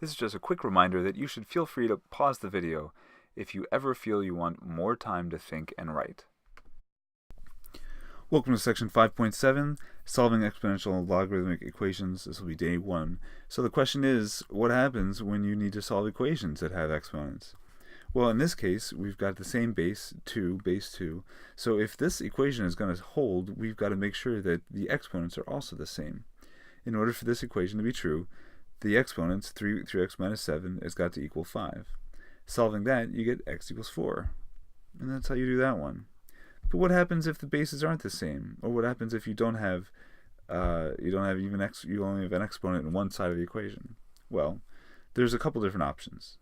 This is just a quick reminder that you should feel free to pause the video if you ever feel you want more time to think and write. Welcome to section 5.7, solving exponential and logarithmic equations. This will be day 1. So the question is, what happens when you need to solve equations that have exponents? Well, in this case, we've got the same base 2. So if this equation is going to hold, we've got to make sure that the exponents are also the same. In order for this equation to be true, the exponents, 3x minus 7, has got to equal 5. Solving that, you get x equals 4. And that's how you do that one. But what happens if the bases aren't the same? Or what happens if you don't have even x, you only have an exponent in one side of the equation? Well, there's a couple different options.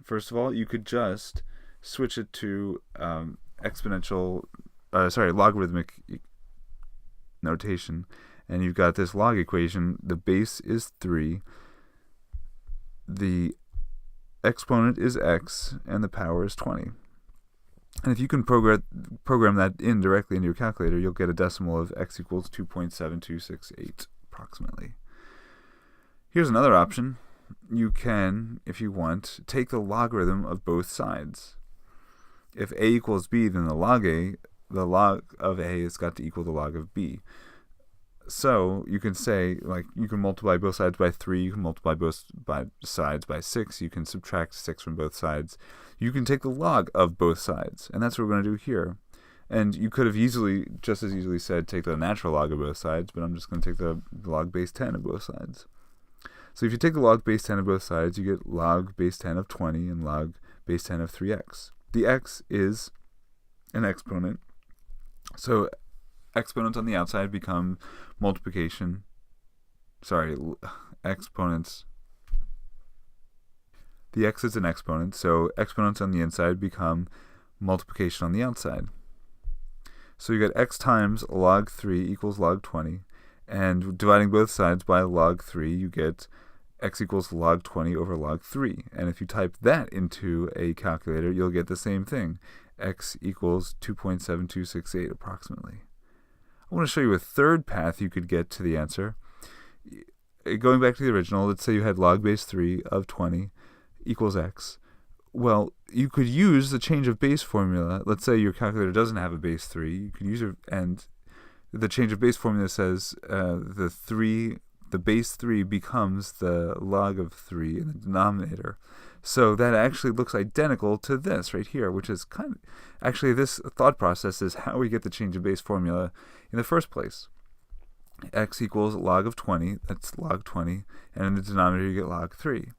First of all, you could just switch it to logarithmic notation, and you've got this log equation. The base is 3, the exponent is x, and the power is 20. And if you can program that in directly into your calculator, you'll get a decimal of x equals 2.7268 approximately. Here's another option. You can, if you want, take the logarithm of both sides. If a equals b, then the log of a has got to equal the log of b. So you can say, like, you can multiply both sides by 3, you can multiply both sides by 6, you can subtract 6 from both sides. You can take the log of both sides, and that's what we're going to do here. And you could have just as easily said take the natural log of both sides, but I'm just going to take the log base 10 of both sides. So if you take the log base 10 of both sides, you get log base 10 of 20 and log base 10 of 3x. The x is an exponent, so exponents on the outside become exponents. The x is an exponent, so exponents on the inside become multiplication on the outside. So you get x times log 3 equals log 20, and dividing both sides by log 3, you get x equals log 20 over log 3. And if you type that into a calculator, you'll get the same thing. X equals 2.7268 approximately. I want to show you a third path you could get to the answer. Going back to the original, let's say you had log base 3 of 20 equals x. Well, you could use the change of base formula. Let's say your calculator doesn't have a base 3. You could use and the change of base formula says the base 3 becomes the log of 3 in the denominator. So that actually looks identical to this right here, which is actually this thought process is how we get the change of base formula in the first place. X equals log of 20, that's log 20, and in the denominator you get log 3.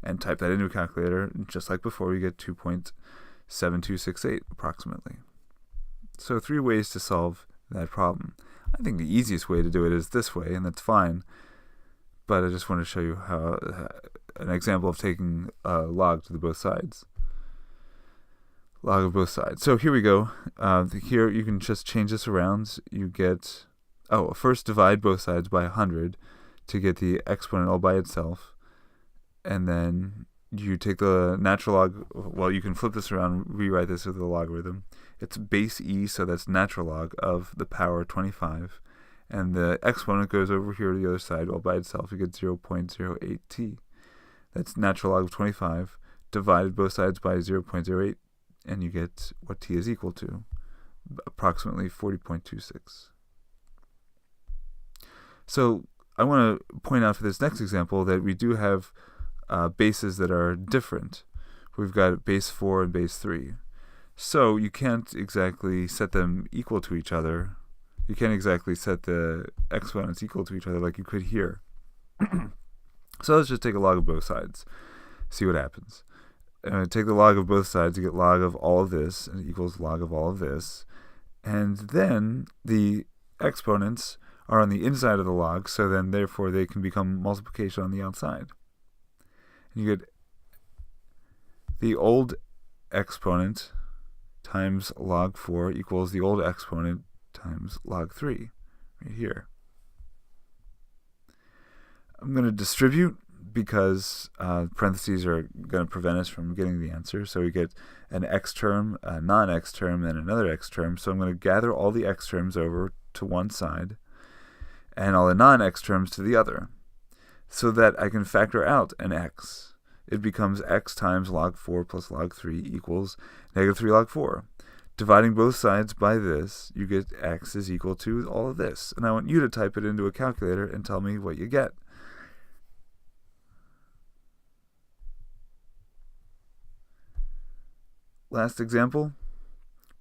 And type that into a calculator, just like before, we get 2.7268 approximately. So 3 ways to solve that problem. I think the easiest way to do it is this way, and that's fine. But I just want to show you how an example of taking log to both sides. Log of both sides. So here we go. Here you can just change this around. You get, first divide both sides by 100 to get the exponent all by itself. And then you take the natural log. Well, you can flip this around, rewrite this with the logarithm. It's base e, so that's natural log of the power 25. And the exponent goes over here to the other side all by itself. You get 0.08t. That's natural log of 25 divided both sides by 0.08, and you get what t is equal to, approximately 40.26. So I want to point out for this next example that we do have bases that are different. We've got base 4 and base 3. So you can't exactly set them equal to each other. You can't exactly set the exponents equal to each other like you could here. So let's just take a log of both sides, see what happens. Take the log of both sides, you get log of all of this, and it equals log of all of this. And then the exponents are on the inside of the log, so then therefore they can become multiplication on the outside. And you get the old exponent times log 4 equals the old exponent times log 3, right here. I'm going to distribute because parentheses are going to prevent us from getting the answer. So we get an x term, a non-x term, and another x term. So I'm going to gather all the x terms over to one side and all the non-x terms to the other. so that I can factor out an x. It becomes x times log 4 plus log 3 equals negative 3 log 4. Dividing both sides by this, you get x is equal to all of this. And I want you to type it into a calculator and tell me what you get. Last example,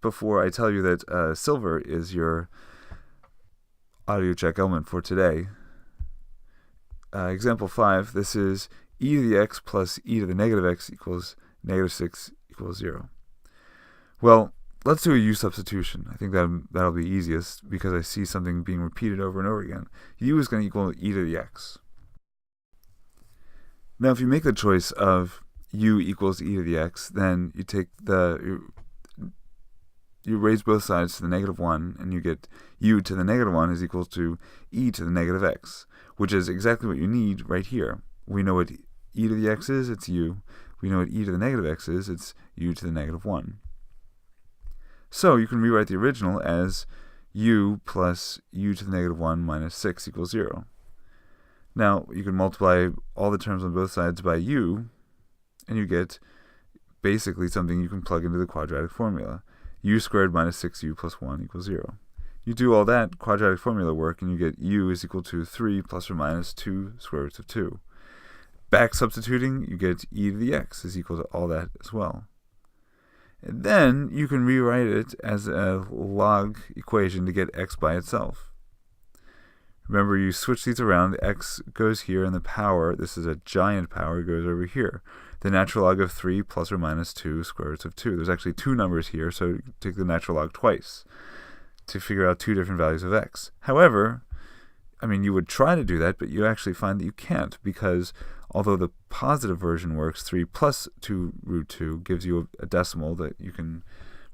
before I tell you that silver is your audio check element for today. Example 5, this is e to the x plus e to the negative x equals negative 6 equals 0. Well, let's do a U-Substitution. I think that'll be easiest because I see something being repeated over and over again. U is going to equal e to the x. Now, if you make the choice of u equals e to the x, then you take you raise both sides to the negative 1, and you get u to the negative 1 is equal to e to the negative x, which is exactly what you need right here. We know what e to the x is, it's u. We know what e to the negative x is, it's u to the negative 1. So you can rewrite the original as u plus u to the negative 1 minus 6 equals 0. Now, you can multiply all the terms on both sides by u, and you get basically something you can plug into the quadratic formula. U squared minus 6u plus 1 equals 0. You do all that quadratic formula work, and you get u is equal to 3 plus or minus 2 square roots of 2. Back substituting, you get e to the x is equal to all that as well. And then you can rewrite it as a log equation to get x by itself. Remember, you switch these around, x goes here, and the power, this is a giant power, goes over here. The natural log of 3 plus or minus 2 square roots of 2. There's actually two numbers here, so you take the natural log twice to figure out two different values of x. However, I mean, you would try to do that, but you actually find that you can't, because although the positive version works, 3 plus 2 root 2 gives you a decimal that you can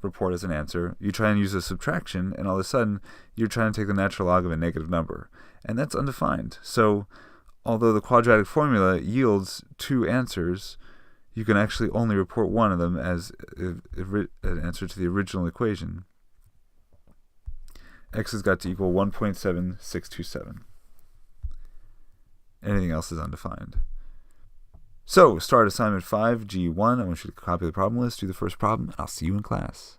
report as an answer. You try and use a subtraction, and all of a sudden, you're trying to take the natural log of a negative number. And that's undefined. So, although the quadratic formula yields two answers, you can actually only report one of them as an answer to the original equation. X has got to equal 1.7627. Anything else is undefined. So, start assignment 5, G1. I want you to copy the problem list, do the first problem, and I'll see you in class.